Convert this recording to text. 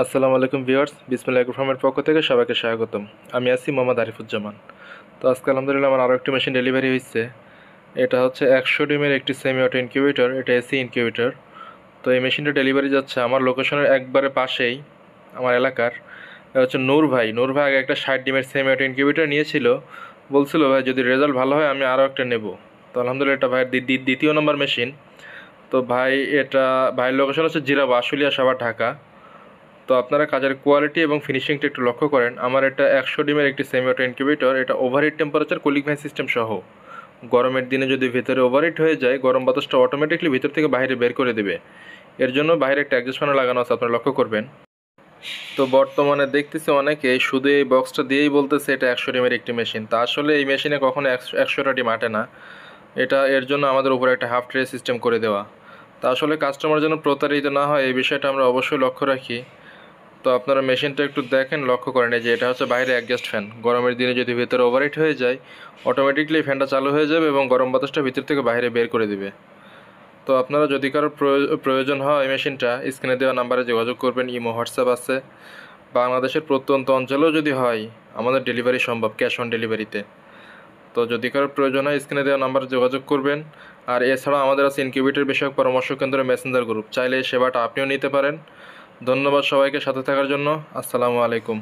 আসসালামু আলাইকুম ভিউয়ার্স, বিসমিল্লাহ এগ্রোফার্মের পক্ষ থেকে সবাইকে স্বাগতম। আমি আছি মোহাম্মদ আরিফুজ্জামান। তো আজকে আলহামদুলিল্লাহ আমার আরও একটি মেশিন ডেলিভারি হয়েছে। এটা হচ্ছে 100 ডিমের একটি সেমি অটো ইনকিউবেটর, এটা এসি ইনকিউবেটর। তো এই মেশিনটা ডেলিভারি যাচ্ছে আমার লোকেশনের একবারে পাশেই, আমার এলাকার। এটা হচ্ছে নূর ভাই আগে একটা 60 ডিমের সেমি অটো ইনকিউবেটর নিয়েছিল, বলছিল ভাই যদি রেজাল্ট ভালো হয় আমি আরও একটা নেব। তো আলহামদুলিল্লাহ এটা ভাইয়ের দ্বিতীয় নম্বর মেশিন। তো ভাই এটা ভাইয়ের লোকেশন হচ্ছে জিরাবো, আশুলিয়া, সাভার, ঢাকা। তো আপনারা কাজের কোয়ালিটি এবং ফিনিশিংটা একটু লক্ষ্য করেন। আমার এটা 100 ডিমের একটি সেমি অটো ইনকিউবেটর, এটা overheat temperature cooling fan system সহ। গরমের দিনে যদি ভিতরে ওভারহিট হয়ে যায়, গরম বাতাসটা অটোমেটিকলি ভিতর থেকে বাইরে বের করে দেবে। এর জন্য বাইরে একটা অ্যাডজাস্ট ফ্যানও লাগানো আছে, আপনারা লক্ষ্য করবেন। তো বর্তমানে দেখতেছি অনেকে শুধু এই বক্সটা দিয়েই বলতেছে এটা 100 ডিমের একটি মেশিন। তা আসলে এই মেশিনে কখনো 100টা ডিম আটে না। এর জন্য আমাদের উপরে একটা হাফ ট্রে সিস্টেম করে দেওয়া। তা আসলে কাস্টমার যেন প্রতারিত না হয়, এই বিষয়টা আমরা অবশ্যই লক্ষ্য রাখি। তো আপনারা মেশিনটা একটু দেখেন, লক্ষ্য করেন, এই যে এটা হচ্ছে বাইরে অ্যাডজাস্ট ফ্যান। গরমের দিনে যদি ভিতরে ওভারহিট হয়ে যায়, অটোমেটিকলি ফ্যানটা চালু হয়ে যাবে এবং গরম বাতাসটা ভিতর থেকে বাইরে বের করে দিবে। তো আপনারা যদি কারো প্রয়োজন হয় এই মেশিনটা, স্ক্রিনে দেওয়া নাম্বারে যোগাযোগ করবেন। ইমো, হোয়াটসঅ্যাপ আছে। বাংলাদেশের প্রত্যন্ত অঞ্চলেও যদি হয়, আমাদের ডেলিভারি সম্ভব, ক্যাশ অন ডেলিভারিতে। তো যদি কারো প্রয়োজন হয় স্ক্রিনে দেওয়া নাম্বারে যোগাযোগ করবেন। আর এছাড়াও আমাদের আছে ইনকিউবেটর বিষয়ক পরামর্শ কেন্দ্র মেসেঞ্জার গ্রুপ, চাইলে এই সেবাটা আপনিও নিতে পারেন। ধন্যবাদ সবাইকে সাথে থাকার জন্য। আসসালামু আলাইকুম।